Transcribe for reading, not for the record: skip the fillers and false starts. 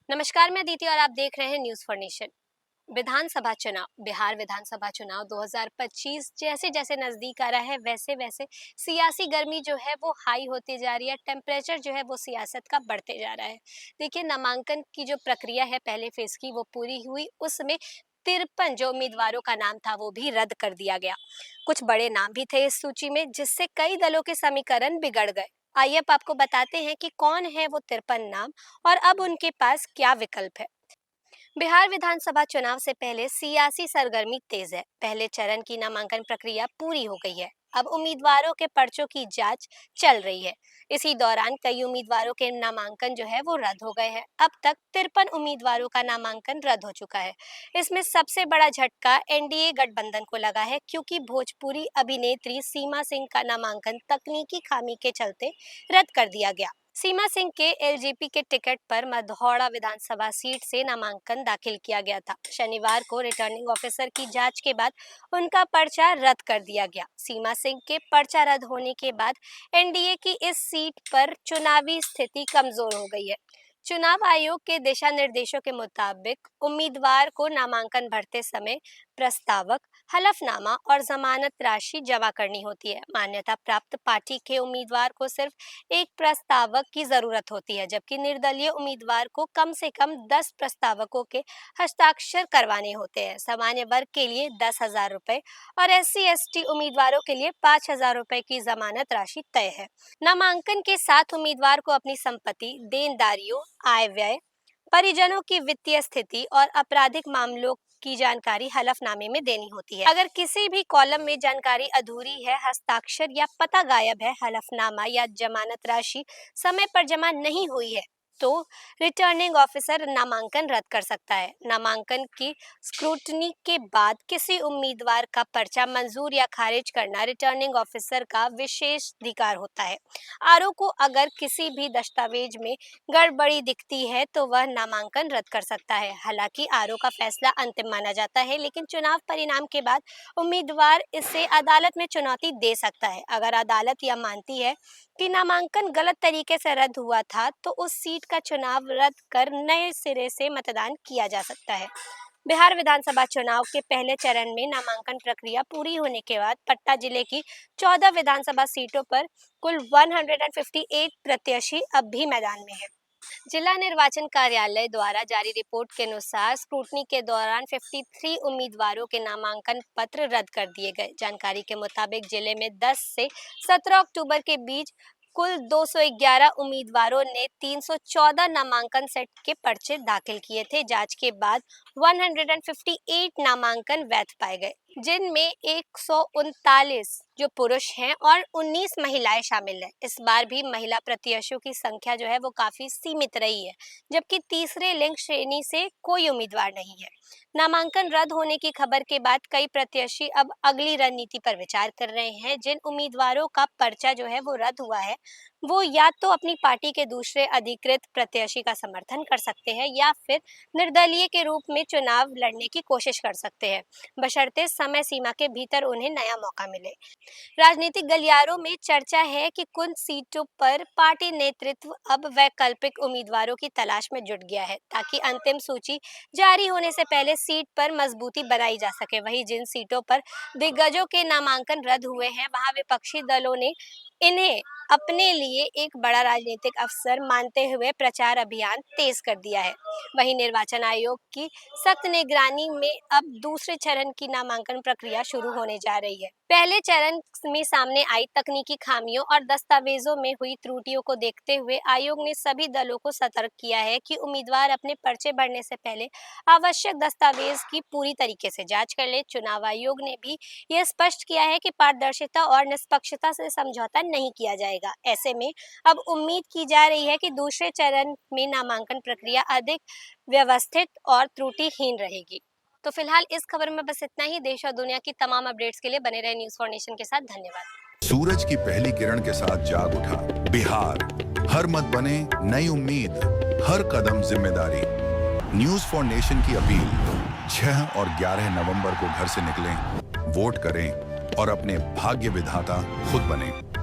नमस्कार, मैं अदिति और आप देख रहे हैं न्यूज फॉर नेशन। विधानसभा चुनाव, बिहार विधानसभा चुनाव 2025 जैसे जैसे नजदीक आ रहा है वैसे वैसे सियासी गर्मी जो है वो हाई होती जा रही है। टेम्परेचर जो है वो सियासत का बढ़ते जा रहा है। देखिए, नामांकन की जो प्रक्रिया है पहले फेज की वो पूरी हुई, उसमें 53 जो उम्मीदवारों का नाम था वो भी रद्द कर दिया गया। कुछ बड़े नाम भी थे इस सूची में, जिससे कई दलों के समीकरण बिगड़ गए। आइए अब आपको बताते हैं कि कौन है वो 53 नाम और अब उनके पास क्या विकल्प है। बिहार विधानसभा चुनाव से पहले सियासी सरगर्मी तेज है। पहले चरण की नामांकन प्रक्रिया पूरी हो गई है। अब उम्मीदवारों के पर्चों की जांच चल रही है। इसी दौरान कई उम्मीदवारों के नामांकन जो है वो रद्द हो गए हैं। अब तक 53 उम्मीदवारों का नामांकन रद्द हो चुका है। इसमें सबसे बड़ा झटका एनडीए गठबंधन को लगा है, क्योंकि भोजपुरी अभिनेत्री सीमा सिंह का नामांकन तकनीकी खामी के चलते रद्द कर दिया गया। सीमा सिंह के एलजेपी के टिकट पर मधौड़ा विधानसभा सीट से नामांकन दाखिल किया गया था। शनिवार को रिटर्निंग ऑफिसर की जांच के बाद उनका पर्चा रद्द कर दिया गया। सीमा सिंह के पर्चा रद्द होने के बाद एनडीए की इस सीट पर चुनावी स्थिति कमजोर हो गई है। चुनाव आयोग के दिशा निर्देशों के मुताबिक उम्मीदवार को नामांकन भरते समय प्रस्तावक, हलफनामा और जमानत राशि जमा करनी होती है। मान्यता प्राप्त पार्टी के उम्मीदवार को सिर्फ एक प्रस्तावक की जरूरत होती है, जबकि निर्दलीय उम्मीदवार को कम से कम 10 प्रस्तावकों के हस्ताक्षर करवाने होते हैं। सामान्य वर्ग के लिए 10,000 रुपए और SC/ST उम्मीदवारों के लिए 5,000 रुपए की जमानत राशि तय है। नामांकन के साथ उम्मीदवार को अपनी संपत्ति, देनदारियों, आय व्यय, परिजनों की वित्तीय स्थिति और आपराधिक मामलों की जानकारी हलफनामे में देनी होती है। अगर किसी भी कॉलम में जानकारी अधूरी है, हस्ताक्षर या पता गायब है, हलफनामा या जमानत राशि समय पर जमा नहीं हुई है, तो रिटर्निंग ऑफिसर नामांकन रद्द कर सकता है। नामांकन की स्क्रूटनी के बाद किसी उम्मीदवार का पर्चा मंजूर या खारिज करना रिटर्निंग ऑफिसर का विशेष अधिकार होता है। आरओ को अगर किसी भी दस्तावेज में गड़बड़ी दिखती है तो वह नामांकन रद्द कर सकता है। हालांकि आरओ का फैसला अंतिम माना जाता है, लेकिन चुनाव परिणाम के बाद उम्मीदवार इसे अदालत में चुनौती दे सकता है। अगर अदालत यह मानती है कि नामांकन गलत तरीके से रद्द हुआ था, तो उस सीट का चुनाव रद्द कर नए सिरे से मतदान किया जा सकता है। बिहार विधानसभा चुनाव के पहले चरण में नामांकन प्रक्रिया पूरी होने के बाद पटना जिले की 14 विधानसभा सीटों पर कुल 158 प्रत्याशी अब भी मैदान में है। जिला निर्वाचन कार्यालय द्वारा जारी रिपोर्ट के अनुसार स्क्रूटनी के दौरान 53 उम्मीदवारों के नामांकन पत्र रद्द कर दिए गए। जानकारी के मुताबिक जिले में 10 से 17 अक्टूबर के बीच कुल 211 उम्मीदवारों ने 314 नामांकन सेट के पर्चे दाखिल किए थे। जांच के बाद 158 नामांकन वैध पाए गए, जिनमें 139 जो पुरुष हैं और 19 महिलाएं शामिल हैं। इस बार भी महिला प्रत्याशियों की संख्या जो है वो काफी सीमित रही है, जबकि तीसरे लिंग श्रेणी से कोई उम्मीदवार नहीं है। नामांकन रद्द होने की खबर के बाद कई प्रत्याशी अब अगली रणनीति पर विचार कर रहे हैं। जिन उम्मीदवारों का पर्चा जो है वो रद्द हुआ है, वो या तो अपनी पार्टी के दूसरे अधिकृत प्रत्याशी का समर्थन कर सकते हैं या फिर निर्दलीय के रूप में चुनाव लड़ने की कोशिश कर सकते हैं, बशर्ते समय सीमा के भीतर उन्हें नया मौका मिले। राजनीतिक गलियारों में चर्चा है कि कुछ सीटों पर पार्टी नेतृत्व अब वैकल्पिक उम्मीदवारों की तलाश में जुट गया है, ताकि अंतिम सूची जारी होने से पहले सीट पर मजबूती बनाई जा सके। वहीं जिन सीटों पर दिग्गजों के नामांकन रद्द हुए हैं, वहां विपक्षी दलों ने इन्हें अपने लिए एक बड़ा राजनीतिक अवसर मानते हुए प्रचार अभियान तेज कर दिया है। वहीं निर्वाचन आयोग की सख्त निगरानी में अब दूसरे चरण की नामांकन प्रक्रिया शुरू होने जा रही है। पहले चरण में सामने आई तकनीकी खामियों और दस्तावेजों में हुई त्रुटियों को देखते हुए आयोग ने सभी दलों को सतर्क किया है कि उम्मीदवार अपने पर्चे भरने से पहले आवश्यक दस्तावेज की पूरी तरीके से जांच कर ले। चुनाव आयोग ने भी यह स्पष्ट किया है कि पारदर्शिता और निष्पक्षता से समझौता नहीं किया जाएगा। ऐसे में अब उम्मीद की जा रही है कि दूसरे चरण में नामांकन प्रक्रिया अधिक व्यवस्थित और त्रुटिहीन रहेगी। तो फिलहाल इस खबर में बस इतना ही। देश और दुनिया की तमाम अपडेट्स के लिए बने रहे न्यूज फॉर नेशन के साथ। धन्यवाद। सूरज की पहली किरण के साथ जाग उठा बिहार, हर मत बने नई उम्मीद, हर कदम जिम्मेदारी। न्यूज फॉर नेशन की अपील, 6 और 11 नवंबर को घर से निकलें, वोट करें, और अपने भाग्य विधाता खुद बने।